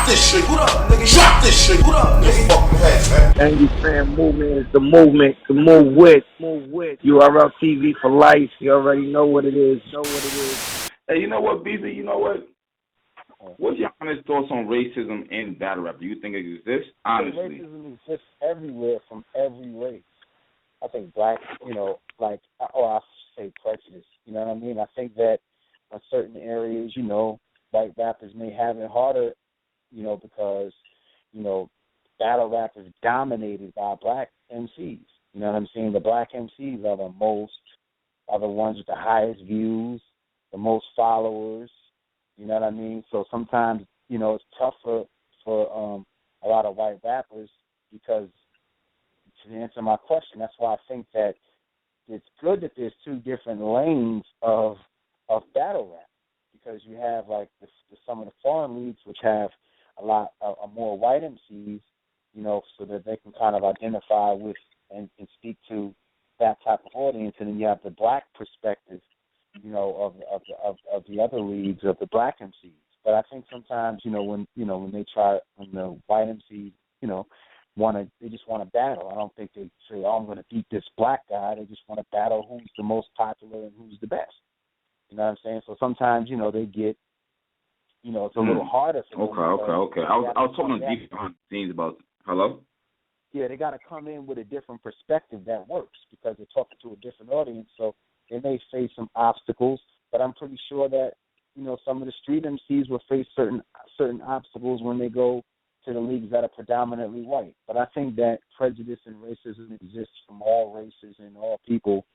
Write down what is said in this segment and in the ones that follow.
Drop this shit. What up, nigga? Drop this shit. What up, nigga? Fucking head, man. Angry Fan Movement is the movement to move with. URL TV for life. You already know what it is. Hey, you know what, Beasley? You know what? What's your honest thoughts on racism in battle rap? Do you think it exists? Honestly. Racism exists everywhere from every race. I think black, I say prejudice. You know what I mean? I think that in certain areas, white rappers may have it harder, because, battle rap is dominated by black MCs. You know what I'm saying? The black MCs are the ones with the highest views, the most followers. You know what I mean? So sometimes, it's tough for a lot of white rappers because, to answer my question, that's why I think that it's good that there's two different lanes of battle rap, because you have like some of the foreign leagues which have a lot more white MCs, so that they can kind of identify with and speak to that type of audience, and then you have the black perspective, of the other leagues of the black MCs. But I think sometimes, when the white MCs, they just want to battle. I don't think they say, "Oh, I'm going to beat this black guy." They just want to battle who's the most popular and who's the best. You know what I'm saying? So sometimes, they get, it's a little harder for them. Okay. I was talking deep behind the scenes about. Hello? Yeah, they got to come in with a different perspective that works because they're talking to a different audience. So they may face some obstacles, but I'm pretty sure that, some of the street MCs will face certain obstacles when they go to the leagues that are predominantly white. But I think that prejudice and racism exists from all races and all people,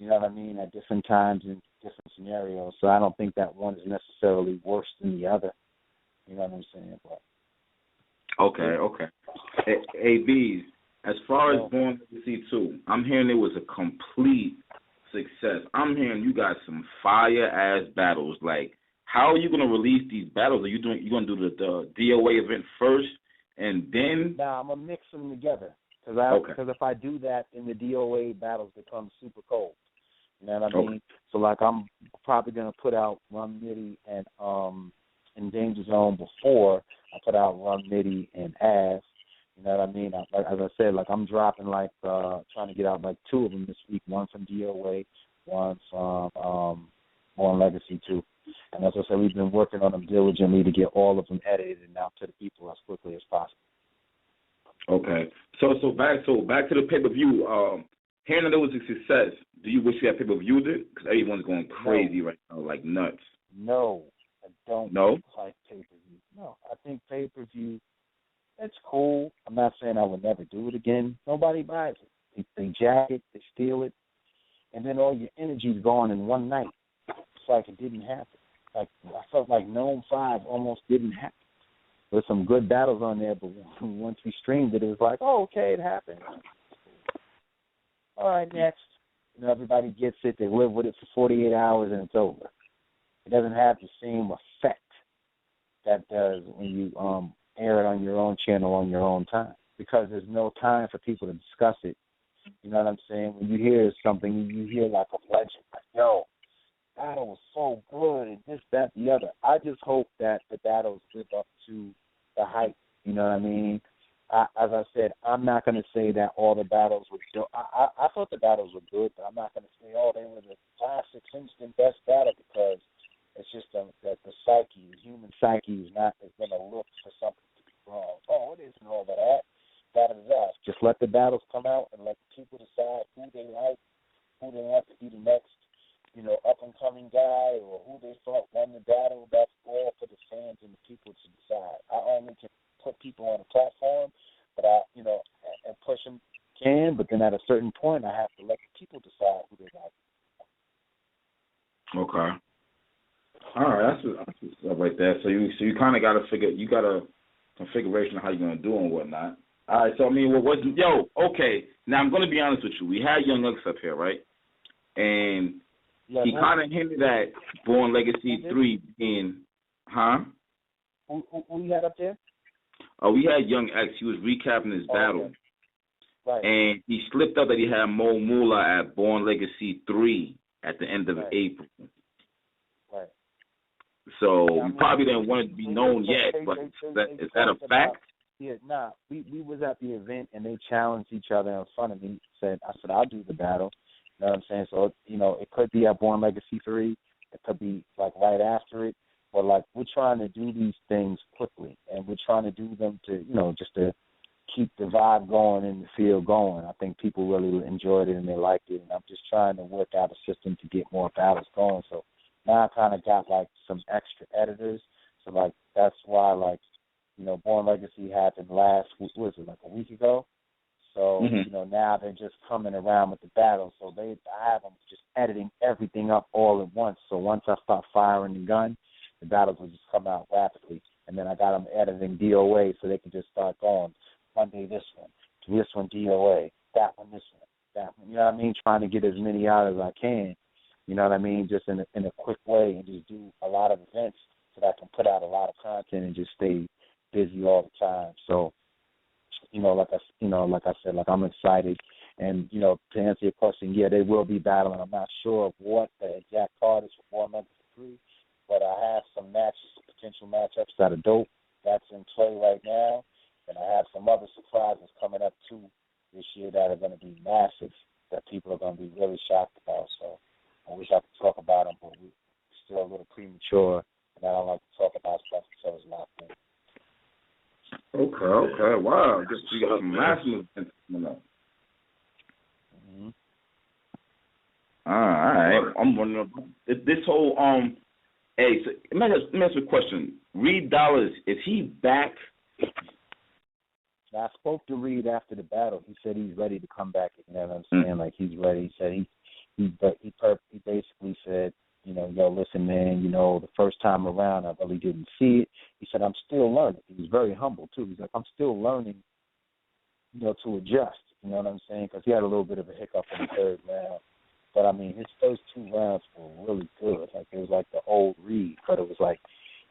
at different times and different scenarios. So I don't think that one is necessarily worse than the other. You know what I'm saying? But Okay. Hey, Bees, as far as Born Legacy 2, I'm hearing it was a complete success. I'm hearing you got some fire-ass battles. Like, how are you going to release these battles? You going to do the DOA event first and then? Nah, I'm going to mix them together. Because if I do that, then the DOA battles become super cold. You know what I mean? So, I'm probably going to put out Rum Nitty and Danger Zone before I put out Rum Nitty and Ass. You know what I mean? As I said, I'm dropping, trying to get out, two of them this week. One from DOA, one from Born Legacy 2. And as I said, we've been working on them diligently to get all of them edited and out to the people as quickly as possible. Okay. So back to the pay-per-view. Hearing that it was a success, do you wish you had pay-per-viewed it? Because everyone's going crazy right now, like nuts. No, I don't like pay-per-view. No, I think pay-per-view, it's cool. I'm not saying I would never do it again. Nobody buys it. They jack it, they steal it, and then all your energy's gone in one night. It's like it didn't happen. I felt like Gnome 5 almost didn't happen. There's some good battles on there, but once we streamed it, it was like, oh, okay, it happened. All right, next. Everybody gets it. They live with it for 48 hours, and it's over. It doesn't have the same effect that does when you air it on your own channel on your own time, because there's no time for people to discuss it. You know what I'm saying? When you hear something, you hear like a legend, like, yo, battle was so good, and this, that, the other. I just hope that the battles live up to the hype. You know what I mean? As I said, I'm not going to say that all the battles were good. I thought the battles were good, but I'm not going to say, oh, they were the classic instant best battle, because it's just that the psyche, the human psyche is going to look for something to be wrong. Oh, it isn't all that. That is us. Just let the battles come out and let the people decide who they like, who they want to be the next, up-and-coming guy, or who they thought won the battle. That's all for the fans and the people to decide. I only can put people on a platform, but and push them but then at a certain point, I have to let the people decide who they like. Okay. All right, that's stuff right there. So you kind of got to figure, you got a configuration of how you're gonna do and whatnot. All right, so I mean, okay. Now I'm gonna be honest with you. We had Young X up here, right? And he kind of hinted at Born Legacy 3 being, Who you had up there? We had Young X. He was recapping his battle. Okay. Right. And he slipped up that he had Mo Moolah at Born Legacy 3 at the end of April. Right. So I you mean, probably didn't want it to be known yet, but is that a talked fact? Yeah, nah. We was at the event and they challenged each other in front of me. I said I'll do the battle. You know what I'm saying? So it could be at Born Legacy 3. It could be like right after it. But like we're trying to do these things quickly, and we're trying to do them to just to keep the vibe going and the feel going. I think people really enjoyed it and they liked it, and I'm just trying to work out a system to get more battles going. So now I kind of got like some extra editors. So like that's why like Born Legacy happened last, what was it, like a week ago? So, now they're just coming around with the battle. So I have them just editing everything up all at once. So once I start firing the gun, the battles will just come out rapidly. And then I got them editing DOA so they can just start going. Monday this one DOA, that one this one, that one. You know what I mean? Trying to get as many out as I can. You know what I mean? Just in a quick way and just do a lot of events so that I can put out a lot of content and just stay busy all the time. So, like I said, I'm excited. And, to answer your question, yeah, they will be battling. I'm not sure of what the exact card is for Born Legacy 3, but I have some potential matchups that are dope. That's in play right now. And I have some other surprises coming up, too, this year that are going to be massive, that people are going to be really shocked about. So I wish I could talk about them, but we're still a little premature, and I don't like to talk about stuff until it's locked in. Okay, wow. Just you got some massive events coming up. Mm-hmm. All right. I'm wondering this whole Hey, so let me ask you a question. Reed Dollars, is he back? Now, I spoke to Reed after the battle. He said he's ready to come back. You know what I'm saying? Like he's ready. He said he basically said, yo, listen, man, the first time around I really didn't see it. He said, I'm still learning. He was very humble, too. He's like, I'm still learning, to adjust. You know what I'm saying? Because he had a little bit of a hiccup in the third round. But, I mean, his first 2 rounds were really good. Like, it was like the old Reed, but it was like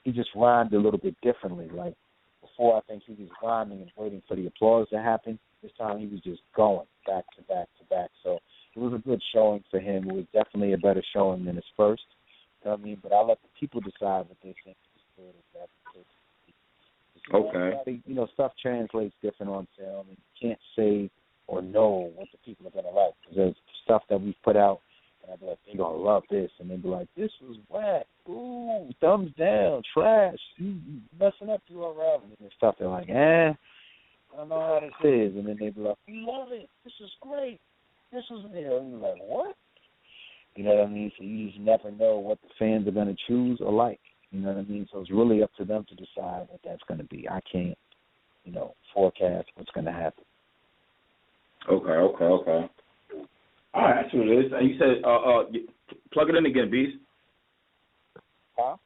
he just rhymed a little bit differently. Like, before I think he was rhyming and waiting for the applause to happen. This time he was just going back to back to back. So it was a good showing for him. It was definitely a better showing than his first. You know what I mean? But I'll let the people decide what they think is good or bad. Okay. Stuff translates different on film, and you can't say or know what the people are going to like. Because there's stuff that we've put out, and I'll be like, they're going to love this. And they'll be like, this was whack. Ooh, thumbs down, trash. You messing up your around. And there's stuff they're like, I don't know how this is. And then they'll be like, we love it. This is great. This is, and you're like, what? You know what I mean? So you just never know what the fans are going to choose or like. You know what I mean? So it's really up to them to decide what that's going to be. I can't, forecast what's going to happen. Okay. All right, that's what it is. And you said, plug it in again, Beast. Huh?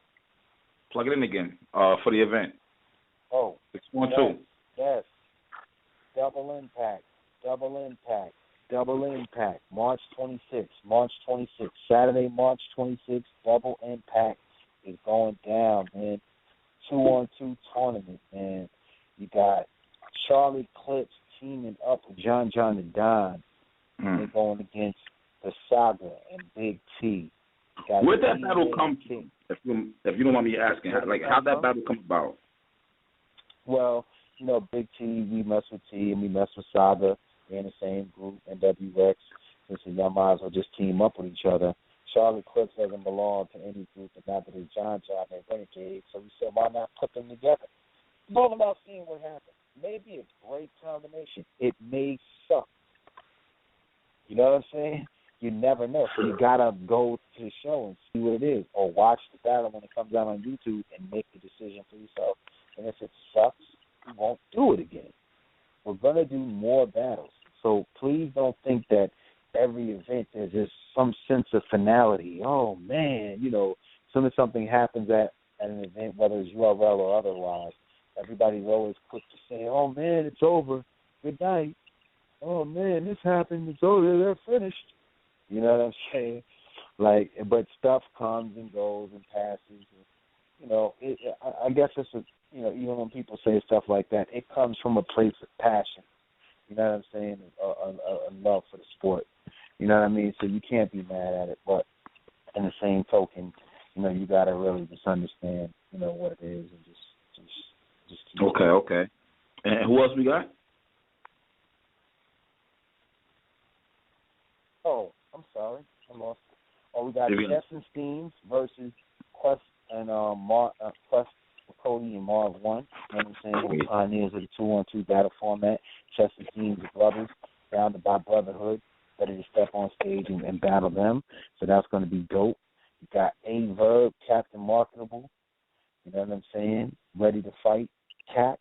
Plug it in again for the event. Oh. It's 1-2. Yes. Double Impact. March 26th. Saturday, March 26th. Double Impact is going down, man. 2-on-2 tournament, man. You got Charlie Clips teaming up with John and Don. They're going against the Saga and Big T. Where'd that battle come from? If you don't mind me asking, how'd that battle come about? Well, Big T, we mess with T, and we mess with Saga. They're in the same group, NWX. So y'all might as well just team up with each other. Charlie Clips doesn't belong to any group, and neither does John and Renegade. So we said, why not put them together? It's all about seeing what happens. Maybe a great combination. It may suck. You know what I'm saying? You never know. So you got to go to the show and see what it is, or watch the battle when it comes out on YouTube and make the decision for yourself. And if it sucks, you won't do it again. We're going to do more battles. So please don't think that every event there's just some sense of finality. Oh, man, soon as something happens at an event, whether it's URL or otherwise, everybody's always quick to say, oh, man, it's over. Good night. Oh, man, this happened. It's over. They're finished. You know what I'm saying? But stuff comes and goes and passes. And, I guess it's even when people say stuff like that, it comes from a place of passion. You know what I'm saying? A love for the sport. You know what I mean? So you can't be mad at it. But in the same token, you got to really just understand, what it is and just keep Okay, okay. And who else we got? Oh, I'm sorry. I lost it. Oh, we got Maybe- Chess and Steams versus Quest and Quest with Cody and Marv 1. You know what I'm saying? The pioneers of the 2-on-2 battle format. Chess and Steams are brothers, founded by brotherhood, ready to step on stage and battle them. So that's going to be dope. You got A Verb, Captain Marketable. You know what I'm saying? Ready to fight Caps.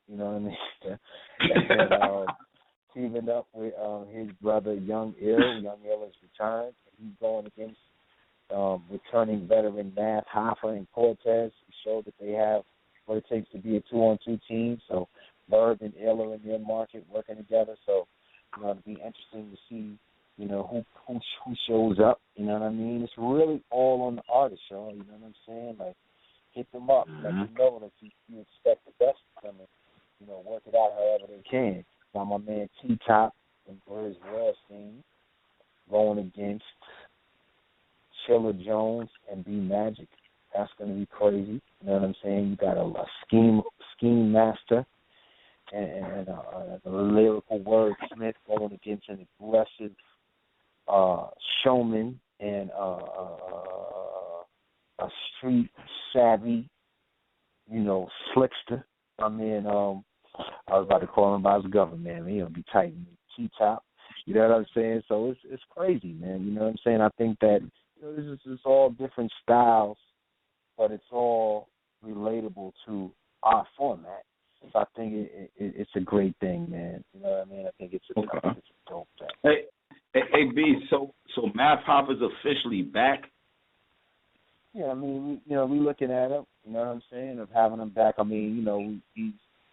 You know what I mean? And teaming up with his brother Young Ill. Young Ill has returned. He's going against returning veteran Math Hoffa and Cortez. He showed that they have what it takes to be a 2-on-2 team. So Bird and Ill are in their market working together. So it'll be interesting to see, who shows up. You know what I mean? It's really all on the artist, y'all. You know what I'm saying? Like, hit them up. Let them know that you expect the best from them. Work it out however they can. Got my man T-Top and Bruce Wellstein going against Chilla Jones and B Magic. That's going to be crazy. You know what I'm saying? You got a scheme master and a lyrical wordsmith going against an aggressive showman and a street savvy, slickster. I mean, I was about to call him by his government, man. He'll be tight in the T-top. You know what I'm saying? So it's crazy, man. You know what I'm saying? I think that this is all different styles, but it's all relatable to our format. So I think it's a great thing, man. You know what I mean? I think it's a dope thing. Hey, B. So Math Hoffa is officially back. Yeah, I mean, we looking at him. You know what I'm saying? Of having him back. I mean,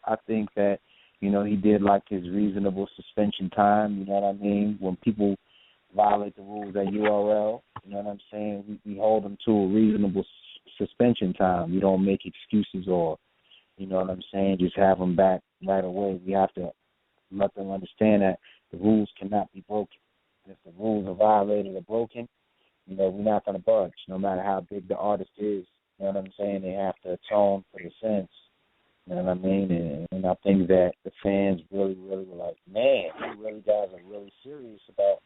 I think that, he did like his reasonable suspension time. You know what I mean? When people violate the rules at URL, you know what I'm saying? We hold them to a reasonable suspension time. We don't make excuses or, you know what I'm saying, just have them back right away. We have to let them understand that the rules cannot be broken. If the rules are violated or broken, we're not going to budge, no matter how big the artist is. You know what I'm saying? They have to atone for the sins. You know what I mean? And I think that the fans really, really were like, man, you really guys are really serious about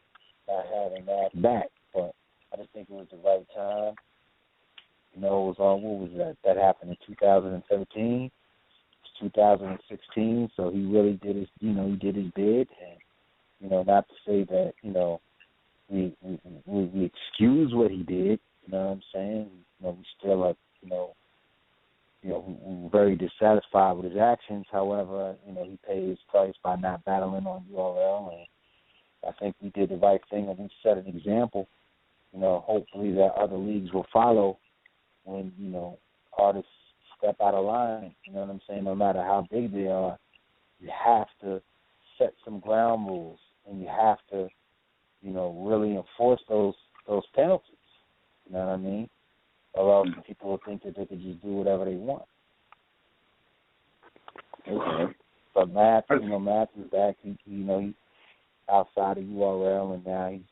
not having that back. But I just think it was the right time. It was what was that? That happened in 2017. It's 2016. So he really did his, he did his bid. And, not to say that, we excuse what he did. You know what I'm saying? We still are, we're very dissatisfied with his actions. However, he paid his price by not battling on URL, and I think we did the right thing and we set an example. Hopefully that other leagues will follow when, artists step out of line. You know what I'm saying? No matter how big they are, you have to set some ground rules, and you have to, really enforce those penalties. You know what I mean? Or else people will think that they could just do whatever they want. Okay. But Math is back. He's outside of URL, and now he's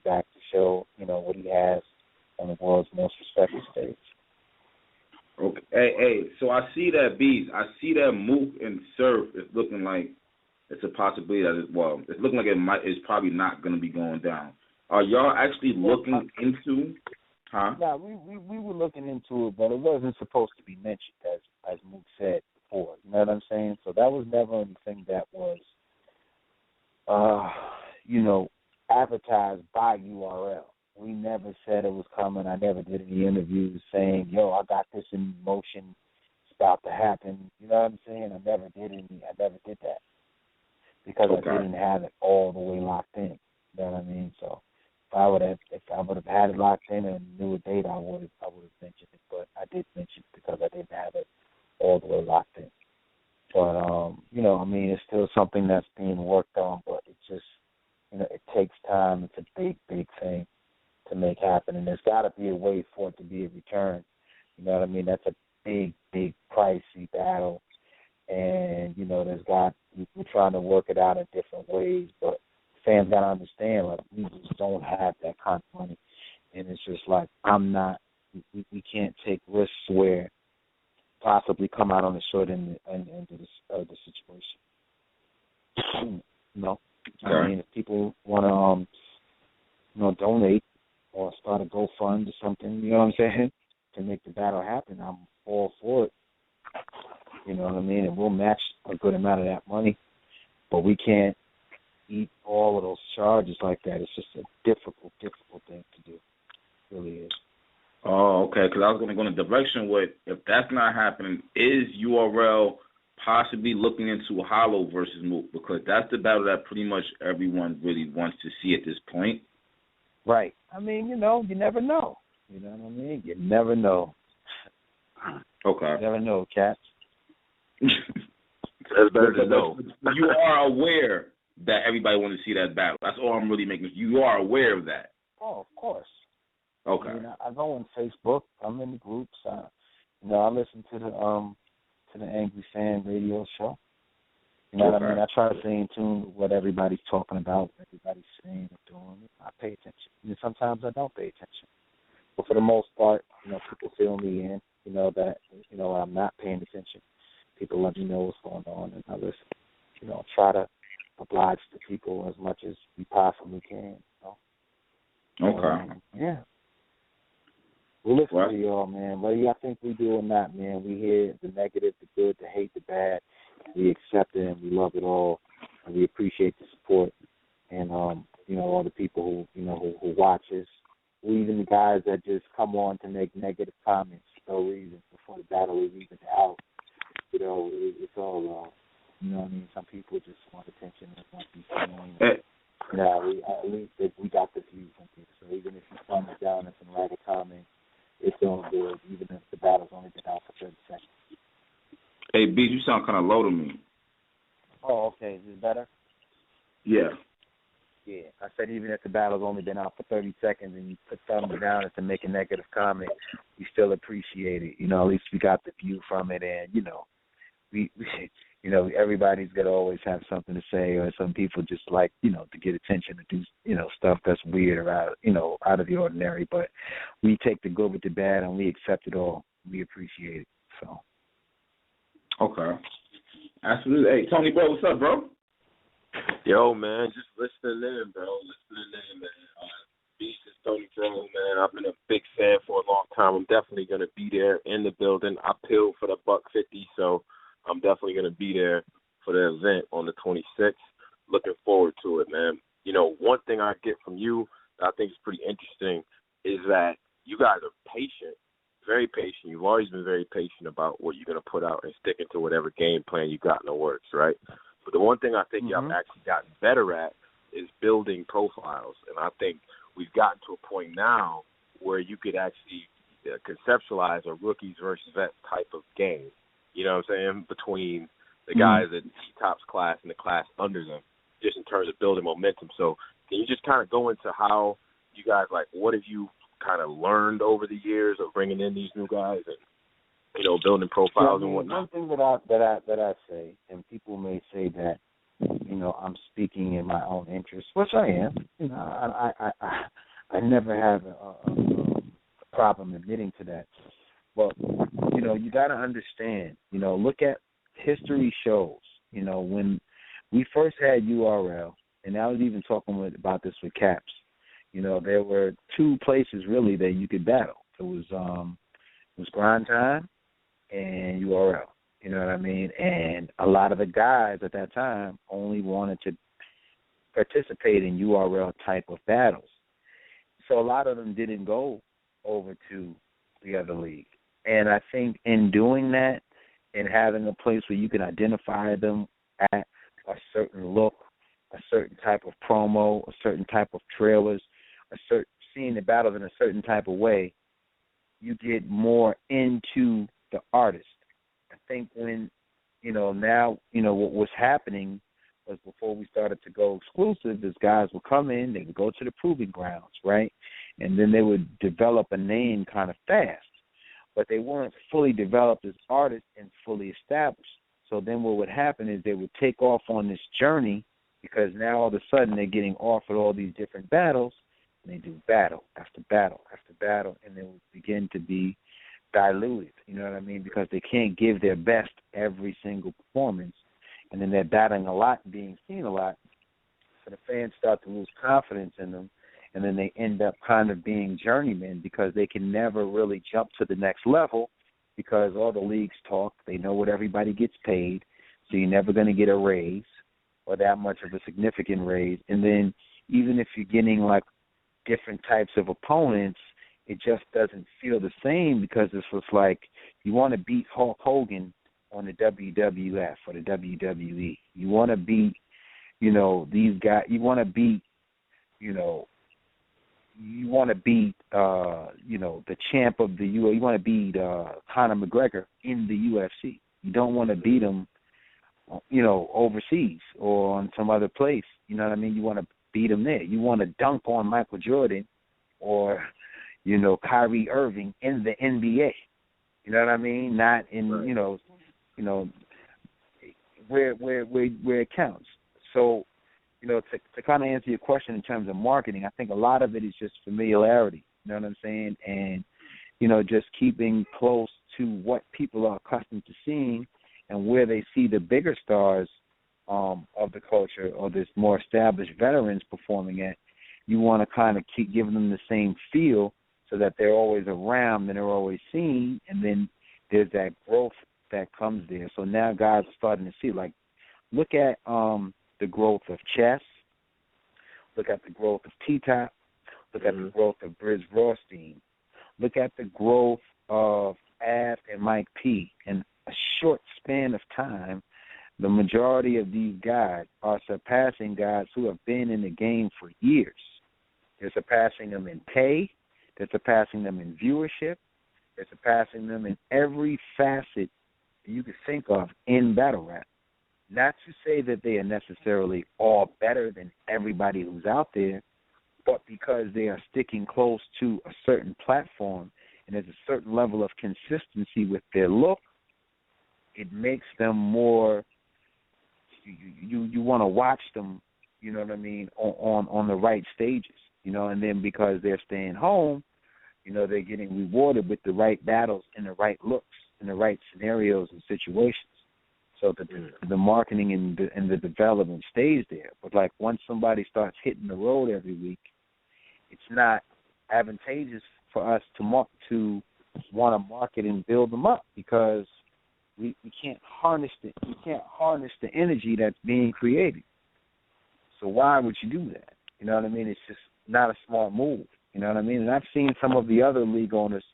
back to show what he has on the world's most respected stage. Okay. Hey. So I see that I see that Mook and Surf is looking like it's a possibility that it's looking like it's probably not going to be going down. Are y'all actually looking into? Huh? No, we were looking into it, but it wasn't supposed to be mentioned, as Mook said before. You know what I'm saying? So that was never anything that was, advertised by URL. We never said it was coming. I never did any interviews saying, yo, I got this in motion. It's about to happen. You know what I'm saying? I never did that because I didn't have it all the way locked in. You know what I mean? So if I would have had it locked in and knew a date, I would have mentioned it. But I did mention it because I didn't have it all the way locked in. But it's still something that's being worked on. But it just, it takes time. It's a big, big thing to make happen, and there's got to be a way for it to be a return. You know what I mean? That's a big, big, pricey battle, and we're trying to work it out in different ways, but fans got to understand, like, we just don't have that kind of money, and it's just like, I'm not we can't take risks where possibly come out on the short end of the situation. No, I mean, if people want to, donate or start a GoFund or something, you know what I'm saying, to make the battle happen, I'm all for it. You know what I mean? And we'll match a good amount of that money, but we can't eat all of those charges like that. It's just a difficult thing to do. It really is. Oh, okay, because I was going to go in a direction where if that's not happening, is URL possibly looking into Hollow versus Mook? Because that's the battle that pretty much everyone really wants to see at this point. Right. I mean, you never know. You know what I mean? You never know. Okay. You never know, Cats. That's better to know. You are aware that everybody wants to see that battle. That's all I'm really making. You are aware of that. Oh, of course. Okay. I mean, I go on Facebook. I'm in the groups. I listen to the Angry Fan radio show. You know what I mean? I try to stay in tune with what everybody's talking about, what everybody's saying and doing. I pay attention. And sometimes I don't pay attention. But for the most part, people fill me in. That I'm not paying attention. People let me know what's going on, and I listen. Try to oblige to people as much as we possibly can. Okay. Yeah. We listen to y'all, man. Whether y'all think we do or not, man, we hear the negative, the good, the hate, the bad. We accept it and we love it all, and we appreciate the support. And all the people who watch us, even the guys that just come on to make negative comments for no reason before the battle is even out. It's all love. You know what I mean? Some people just want attention and want to be seen. At least we got the view from people. So even if you thumb it down and some write a comment, it's all good, even if the battle's only been out for 30 seconds. Hey, B, you sound kind of low to me. Oh, okay. Is this better? Yeah. Yeah. I said even if the battle's only been out for 30 seconds and you put thumbs down and to make a negative comment, we still appreciate it. At least we got the view from it, and, we everybody's got to always have something to say, or some people just like, to get attention to do, stuff that's weird or out of the ordinary. But we take the good with the bad and we accept it all. We appreciate it. So. Okay. Absolutely. Hey, Tony, bro, what's up, bro? Yo, man, just listening in, bro. Man. Beast is Tony Bro, man. I've been a big fan for a long time. I'm definitely going to be there in the building. I peeled for the $150, so I'm definitely going to be there for the event on the 26th. Looking forward to it, man. One thing I get from you that I think is pretty interesting is that you guys are patient, very patient. You've always been very patient about what you're going to put out and sticking to whatever game plan you got in the works, right? But the one thing I think y'all actually gotten better at is building profiles. And I think we've gotten to a point now where you could actually conceptualize a rookies versus vets type of game. You know what I'm saying? Between the guys at T-Top's class and the class under them, just in terms of building momentum. So can you just kind of go into how you guys, what have you kind of learned over the years of bringing in these new guys and, building profiles and whatnot? One thing that I say, and people may say that, I'm speaking in my own interest, which I am. I never have a problem admitting to that. But, you got to understand, look at history shows, when we first had URL, and I was even talking about this with Caps, there were two places really that you could battle. It was Grind Time and URL, you know what I mean? And a lot of the guys at that time only wanted to participate in URL type of battles. So a lot of them didn't go over to the other league. And I think in doing that and having a place where you can identify them at a certain look, a certain type of promo, a certain type of trailers, seeing the battles in a certain type of way, you get more into the artist. I think when, now, what was happening was before we started to go exclusive, is guys would come in, they would go to the proving grounds, right? And then they would develop a name kind of fast. But they weren't fully developed as artists and fully established. So then what would happen is they would take off on this journey, because now all of a sudden they're getting offered all these different battles. And they do battle after battle after battle, and they will begin to be diluted, you know what I mean? Because they can't give their best every single performance, and then they're battling a lot and being seen a lot, so the fans start to lose confidence in them, and then they end up kind of being journeymen because they can never really jump to the next level because all the leagues talk. They know what everybody gets paid, so you're never going to get a raise or that much of a significant raise. And then even if you're getting, like, different types of opponents, it just doesn't feel the same because it's just like you want to beat Hulk Hogan on the WWF or the WWE. You want to beat, you know, these guys. You want to beat, you know, the champ of the UFC. You want to beat Conor McGregor in the UFC. You don't want to beat him, you know, overseas or on some other place. You know what I mean? You want to beat him there. You want to dunk on Michael Jordan or, you know, Kyrie Irving in the NBA. You know what I mean? Not in, right. you know, where it counts. So, you know, to kind of answer your question in terms of marketing, I think a lot of it is just familiarity. You know what I'm saying? And, you know, just keeping close to what people are accustomed to seeing and where they see the bigger stars of the culture or this more established veterans performing at. You want to kind of keep giving them the same feel so that they're always around and they're always seen, and then there's that growth that comes there. So now guys are starting to see, like, look at the growth of chess, look at the growth of T-Top, look at the growth of Briz Rothstein, look at the growth of Av and Mike P. In a short span of time, the majority of these guys are surpassing guys who have been in the game for years. They're surpassing them in pay. They're surpassing them in viewership. They're surpassing them in every facet you could think of in battle rap. Not to say that they are necessarily all better than everybody who's out there, but because they are sticking close to a certain platform and there's a certain level of consistency with their look, it makes them more, you want to watch them, you know what I mean, on the right stages, you know, and then because they're staying home, you know, they're getting rewarded with the right battles and the right looks and the right scenarios and situations. So the marketing and the development stays there. But, like, once somebody starts hitting the road every week, it's not advantageous for us to want to market and build them up because we can't harness the energy that's being created. So why would you do that? You know what I mean? It's just not a smart move. You know what I mean? And I've seen some of the other league owners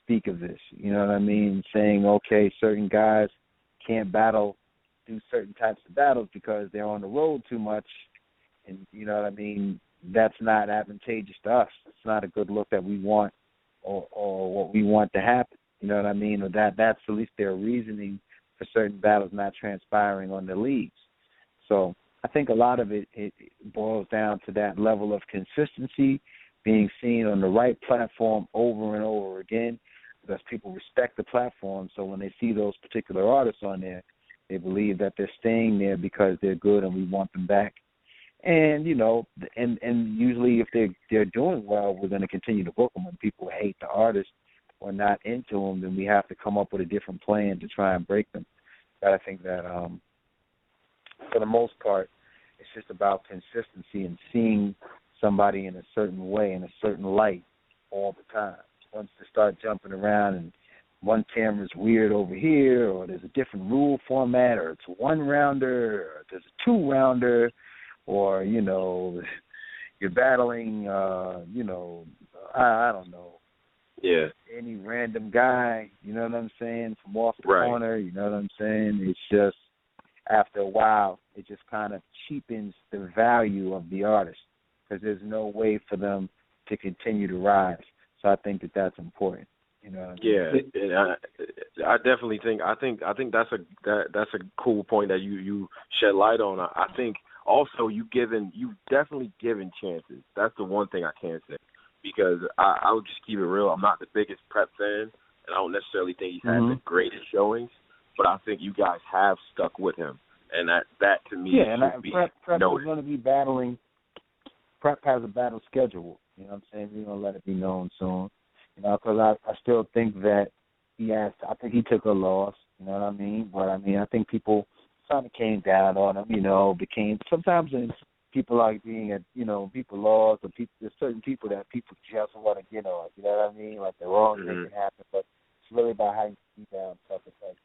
speak of this. You know what I mean? Saying, okay, certain guys can't do certain types of battles because they're on the road too much, and you know what I mean, that's not advantageous to us. It's not a good look that we want or what we want to happen. You know what I mean? Or that's at least their reasoning for certain battles not transpiring on the leagues. So I think a lot of it boils down to that level of consistency, being seen on the right platform over and over again, because people respect the platform. So when they see those particular artists on there, they believe that they're staying there because they're good and we want them back. And, you know, and usually if they're doing well, we're going to continue to book them. When people hate the artist or not into them, then we have to come up with a different plan to try and break them. But I think that for the most part, it's just about consistency and seeing somebody in a certain way, in a certain light all the time. Once they start jumping around and one camera's weird over here, or there's a different rule format, or it's a one-rounder, or there's a two-rounder, or, you know, you're battling, you know, I don't know. Yeah. Any random guy, you know what I'm saying, from off the corner, you know what I'm saying? It's just, after a while, it just kind of cheapens the value of the artist because there's no way for them to continue to rise. So I think that that's important. You know. Yeah, and I definitely think that's a cool point that you shed light on. I think also you've definitely given chances. That's the one thing I can say because I would just keep it real. I'm not the biggest Prep fan, and I don't necessarily think he's had the greatest showings, but I think you guys have stuck with him, and that to me Prep is going to be battling. Prep has a battle schedule You know what I'm saying? We're going to let it be known soon. You know, because I still think that I think he took a loss, you know what I mean? But, I mean, I think people kind of came down on him, you know, sometimes people like being, people lost, or there's certain people that people just want to get on, you know what I mean? Like the wrong thing can happen, but it's really about how you keep down stuff. It's like,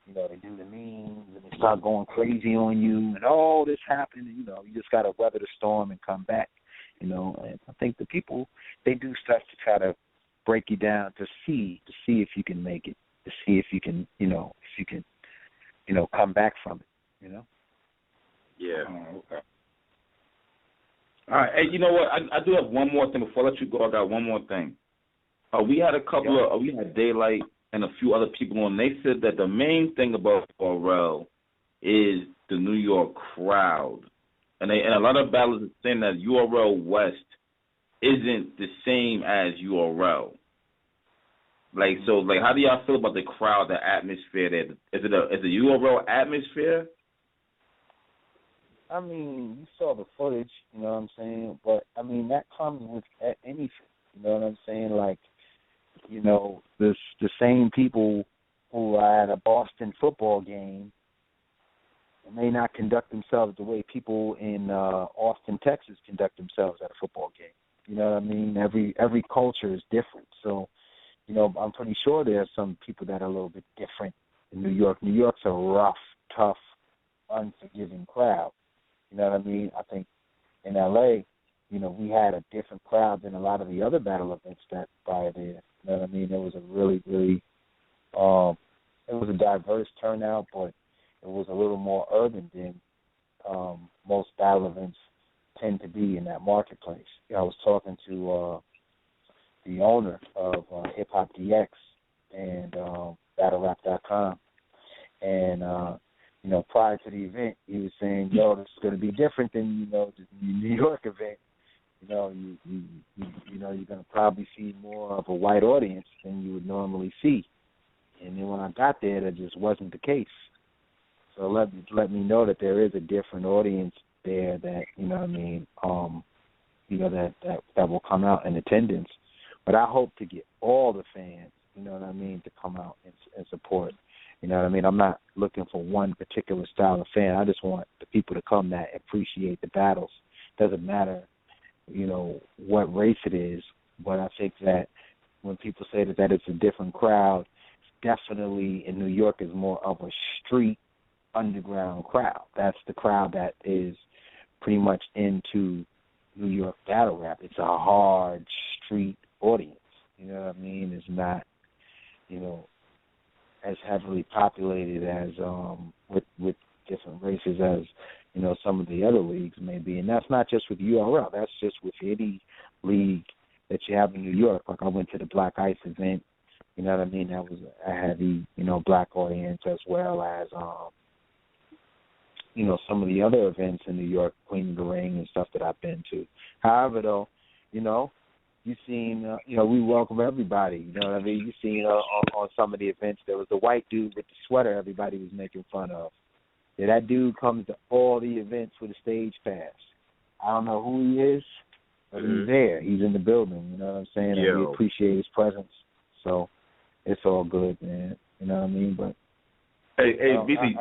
you know, they do the memes and they start going crazy on you and all this happened, and, you know, you just got to weather the storm and come back, you know. And I think the people, they do stuff to try to break you down to see if you can make it, to see if you can, come back from it, you know? Yeah. Oh, okay. All right. Hey, you know what? I do have one more thing before I let you go. I got one more thing. We had we had Daylight and a few other people on. They said that the main thing about URL is the New York crowd, and a lot of battlers are saying that URL West isn't the same as URL. Like, so, like, how do y'all feel about the crowd, the atmosphere there? Is it a URL atmosphere? I mean, you saw the footage, you know what I'm saying? But, I mean, that comes with anything, you know what I'm saying? Like, you know, the same people who are at a Boston football game may not conduct themselves the way people in Austin, Texas conduct themselves at a football game. You know what I mean? Every culture is different. So, you know, I'm pretty sure there are some people that are a little bit different in New York. New York's a rough, tough, unforgiving crowd. You know what I mean? I think in L.A., you know, we had a different crowd than a lot of the other battle events that prior there. You know what I mean? It was a really, really, it was a diverse turnout, but it was a little more urban than most battle events tend to be in that marketplace. I was talking to the owner of Hip Hop DX and BattleRap.com, and you know, prior to the event, he was saying, "Yo, this is going to be different than, you know, the New York event. You know, you know, you're going to probably see more of a white audience than you would normally see." And then when I got there, that just wasn't the case. So let me know that there is a different audience there that, you know what I mean, you know, that will come out in attendance. But I hope to get all the fans, you know what I mean, to come out and support. You know what I mean? I'm not looking for one particular style of fan. I just want the people to come that appreciate the battles. Doesn't matter, you know, what race it is. But I think that when people say that it's a different crowd, definitely in New York is more of a street underground crowd. That's the crowd that is pretty much into New York battle rap. It's a hard street audience. You know what I mean? It's not, you know, as heavily populated as with different races as, you know, some of the other leagues may be. And that's not just with URL. That's just with any league that you have in New York. Like I went to the Black Ice event. You know what I mean? That was a heavy, you know, black audience, as well as, you know, some of the other events in New York, Queen of the Ring and stuff that I've been to. However, though, you know, you've seen, you know, we welcome everybody. You know what I mean? You've seen on some of the events, there was the white dude with the sweater everybody was making fun of. Yeah, that dude comes to all the events with a stage pass. I don't know who he is, but he's there. He's in the building. You know what I'm saying? And we appreciate his presence. So it's all good, man. You know what I mean? But hey, Beasley,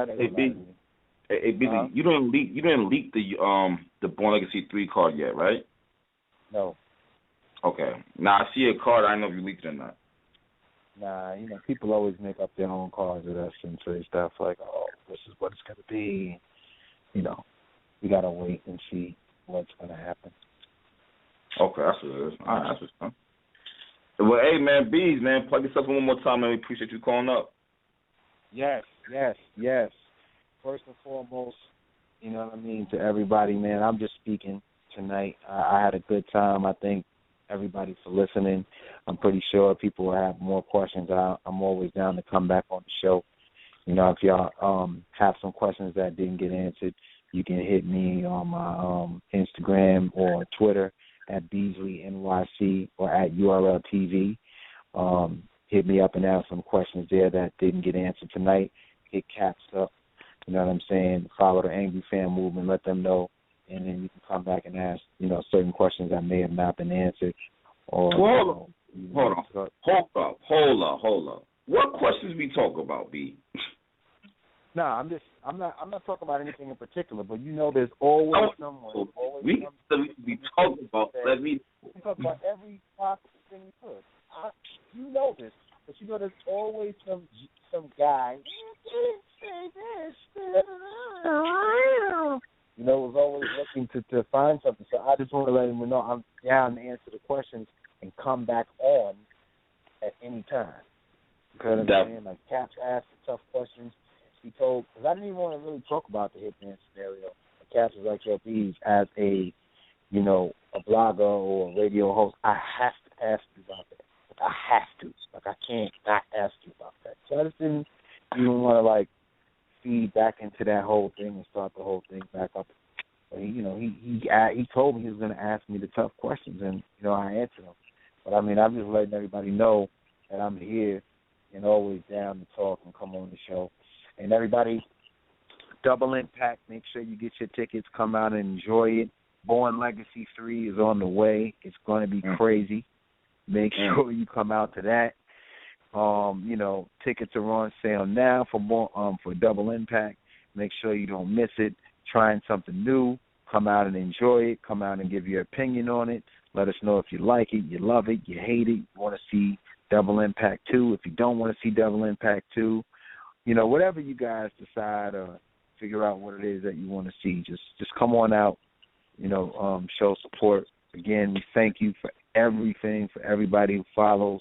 you didn't leak the Born Legacy 3 card yet, right? No. Okay. Now I see a card. I don't know if you leaked it or not. Nah, you know, people always make up their own cards with us and say stuff like, "Oh, this is what it's going to be." You know, we got to wait and see what's going to happen. Okay, that's what it is. All right, that's what's fun. Well, hey, man, Bees, man, plug yourself in one more time, man. We appreciate you calling up. Yes. First and foremost, you know what I mean, to everybody, man, I'm just speaking tonight. I had a good time. I thank everybody for listening. I'm pretty sure people will have more questions. I'm always down to come back on the show. You know, if y'all have some questions that didn't get answered, you can hit me on my Instagram or Twitter at Beasley NYC or at URL TV. Hit me up and ask some questions there that didn't get answered tonight. Hit caps up. You know what I'm saying? Follow the Angry Fan Movement. Let them know and then you can come back and ask, certain questions that may have not been answered. Or Hold up. What questions we talk about, B? No, I'm not talking about anything in particular, but there's always someone. We talk about. We talk about every possible thing we could. You know this, but there's always some guy. Was always looking to find something. So I just want to let him know I'm down to answer the questions and come back on at any time. You know what I'm saying? Like Caps asked the tough questions. He told, because I didn't even want to really talk about the Hitman scenario. Caps was like, yo, Bees, as a blogger or a radio host, I have to ask you about that. I have to. I can't not ask you about that. So I just didn't even want to, feed back into that whole thing and start the whole thing back up. But he told me he was going to ask me the tough questions, and, I answered them. But, I'm just letting everybody know that I'm here and always down to talk and come on the show. And everybody, Double Impact, make sure you get your tickets, come out and enjoy it. Born Legacy 3 is on the way. It's going to be crazy. Make sure you come out to that. Tickets are on sale now for Double Impact. Make sure you don't miss it. Trying something new. Come out and enjoy it. Come out and give your opinion on it. Let us know if you like it, you love it, you hate it, you want to see Double Impact 2. If you don't want to see Double Impact 2, whatever you guys decide or figure out what it is that you want to see, just come on out, show support. Again, we thank you for everything, for everybody who follows,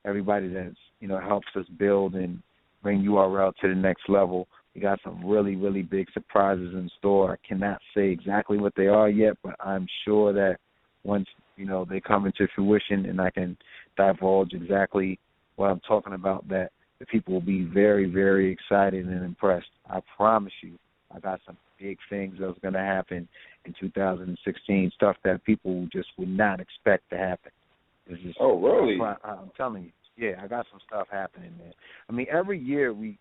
everybody that's, helps us build and bring URL to the next level. We got some really, really big surprises in store. I cannot say exactly what they are yet, but I'm sure that once, they come into fruition and I can divulge exactly what I'm talking about, that the people will be very, very excited and impressed. I promise you, I got some big things that's going to happen in 2016, stuff that people just would not expect to happen. Oh, really? I'm telling you. Yeah, I got some stuff happening there. Every year we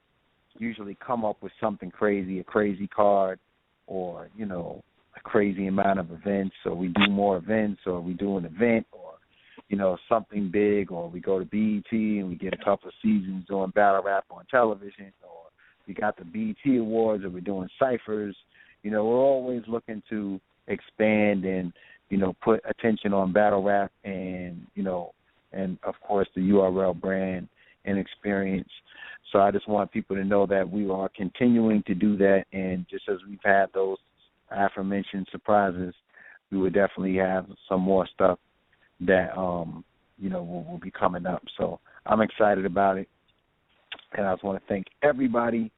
usually come up with something crazy, a crazy card, or, a crazy amount of events, or we do more events, or we do an event, or, something big, or we go to BET and we get a couple of seasons doing battle rap on television, or we got the BET Awards, or we're doing ciphers. We're always looking to expand and, put attention on battle rap and, and, of course, the URL brand and experience. So I just want people to know that we are continuing to do that, and just as we've had those aforementioned surprises, we would definitely have some more stuff that, will be coming up. So I'm excited about it, and I just want to thank everybody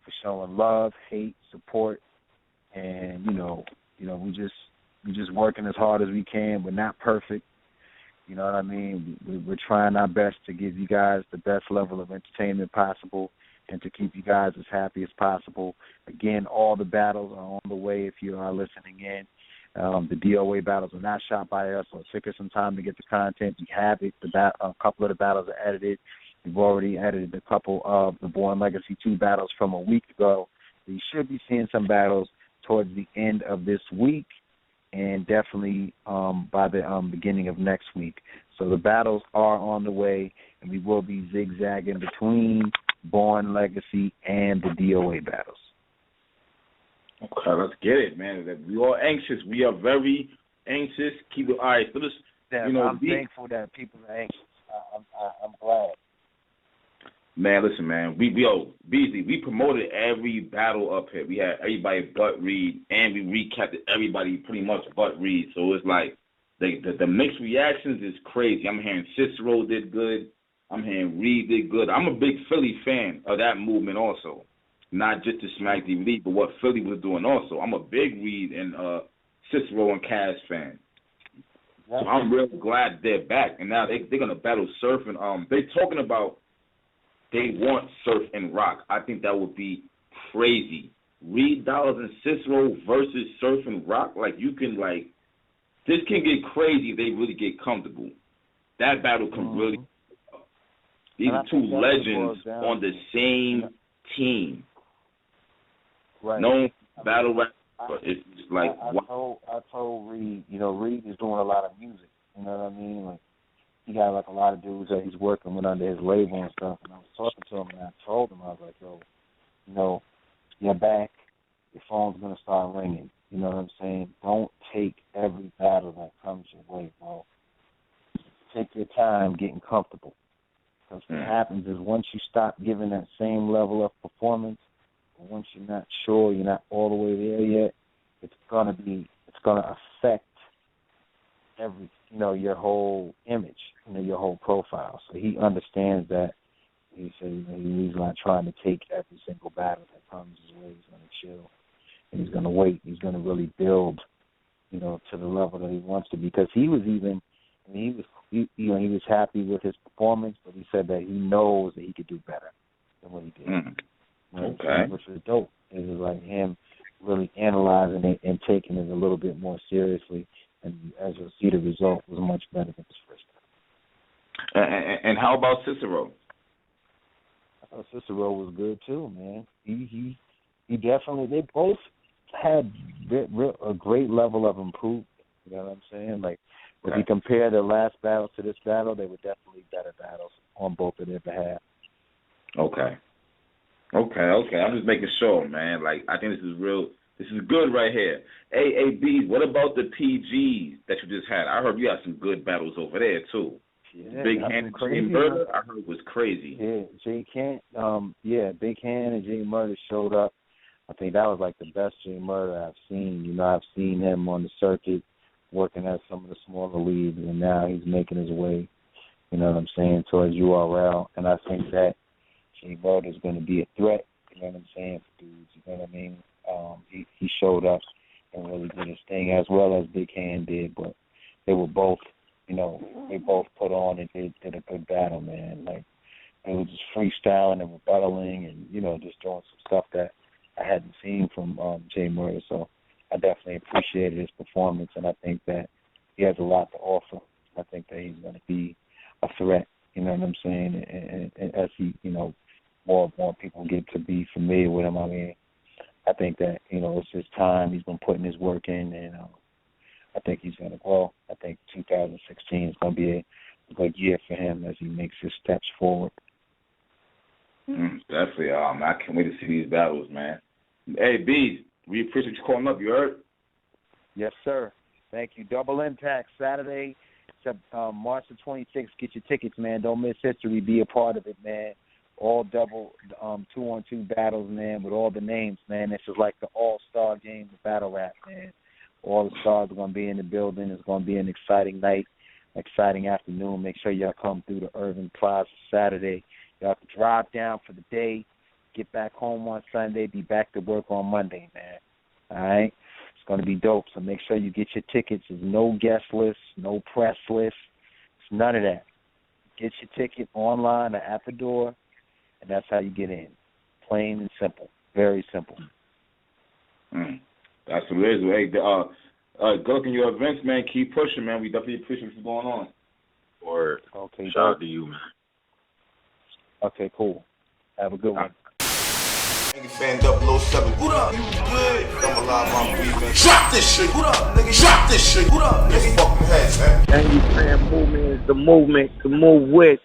for showing love, hate, support, and, we're just working as hard as we can. We're not perfect. You know what I mean? We're trying our best to give you guys the best level of entertainment possible and to keep you guys as happy as possible. Again, all the battles are on the way if you are listening in. The DOA battles are not shot by us, so it took us some time to get the content. We have it. A couple of the battles are edited. We've already edited a couple of the Born Legacy 2 battles from a week ago. We should be seeing some battles towards the end of this week, and definitely by the beginning of next week. So the battles are on the way, and we will be zigzagging between Born Legacy and the DOA battles. Okay, let's get it, man. We are anxious. We are very anxious. Keep it all right. So this, I'm thankful that people are anxious. I'm glad. Man, listen, man. Beasley, we promoted every battle up here. We had everybody but Reed, and we recapped everybody pretty much but Reed. So it's like the mixed reactions is crazy. I'm hearing Cicero did good. I'm hearing Reed did good. I'm a big Philly fan of that movement also, not just the Smack DVD, but what Philly was doing also. I'm a big Reed and Cicero and Cass fan. So I'm real glad they're back. And now they're going to battle Surf. And they're talking about they want Surf and Rock. I think that would be crazy. Reed Dollars and Cicero versus Surf and Rock. This can get crazy if they really get comfortable. That battle can really. These are two legends on the same team. Right. No battle rap, but it's like I told Reed, Reed is doing a lot of music. You know what I mean? Like he got like a lot of dudes that he's working with under his label and stuff. And I was talking to him and I told him, I was like, yo, you're back. Your phone's gonna start ringing. You know what I'm saying? Don't take every battle that comes your way, bro. Take your time getting comfortable. Because what happens is once you stop giving that same level of performance, and once you're not sure, you're not all the way there yet, it's gonna affect your whole image, your whole profile. So he understands that. He said he's not trying to take every single battle that comes his way. He's gonna chill. And he's going to wait. He's going to really build, to the level that he wants to. Because he was happy with his performance, but he said that he knows that he could do better than what he did. Okay. Which was dope. It was like him really analyzing it and taking it a little bit more seriously. And as you'll see, the result was much better than his first time. And how about Cicero? I thought Cicero was good too, man. He definitely. They both had a great level of improvement. You know what I'm saying? Like, if you compare the last battle to this battle, they were definitely better battles on both of their behalf. Okay. I'm just making sure, man. Like, I think this is real. This is good right here. B, what about the PGs that you just had? I heard you had some good battles over there, too. Yeah, Big Hand and Jay Murder, I heard was crazy. Yeah, Big Hand and Jay Murder showed up. I think that was like the best Jay Murder I've seen. I've seen him on the circuit working at some of the smaller leagues, and now he's making his way, towards URL. And I think that Jay Murder is going to be a threat, for dudes, you know what I mean? He showed up and really did his thing as well as Big Hand did, but they were both, they both put on and did a good battle, man. Like, they were just freestyling and rebuttaling and, just doing some stuff that I hadn't seen from Jay Murray, so I definitely appreciated his performance, and I think that he has a lot to offer. I think that he's going to be a threat, you know what I'm saying, and as he, more and more people get to be familiar with him, I mean, I think that, it's his time. He's been putting his work in, and I think he's going to grow. I think 2016 is going to be a good year for him as he makes his steps forward. Definitely. I can't wait to see these battles, man. Hey, B, we appreciate you calling up. You heard? Yes, sir. Thank you. Double Impact, Saturday, March the 26th. Get your tickets, man. Don't miss history. Be a part of it, man. All double 2-on-2 battles, man, with all the names, man. This is like the all-star game of battle rap, man. All the stars are going to be in the building. It's going to be an exciting night, exciting afternoon. Make sure y'all come through the Irving Plaza Saturday. Y'all have to drive down for the day, get back home on Sunday, be back to work on Monday, man. All right? It's going to be dope, so make sure you get your tickets. There's no guest list, no press list. It's none of that. Get your ticket online or at the door, and that's how you get in. Plain and simple. Very simple. That's what it is. Hey, good luck in your events, man. Keep pushing, man. We definitely appreciate what's going on. Word. Okay, shout out to you, man. Okay, cool. Have a good one. Nigga fan 007. What up? You good? I'm alive, I'm breathing. Drop this shit. What up, nigga? Drop this shit. What up, nigga? Fuck your head, man. Angry Fan Movement is the movement to move with.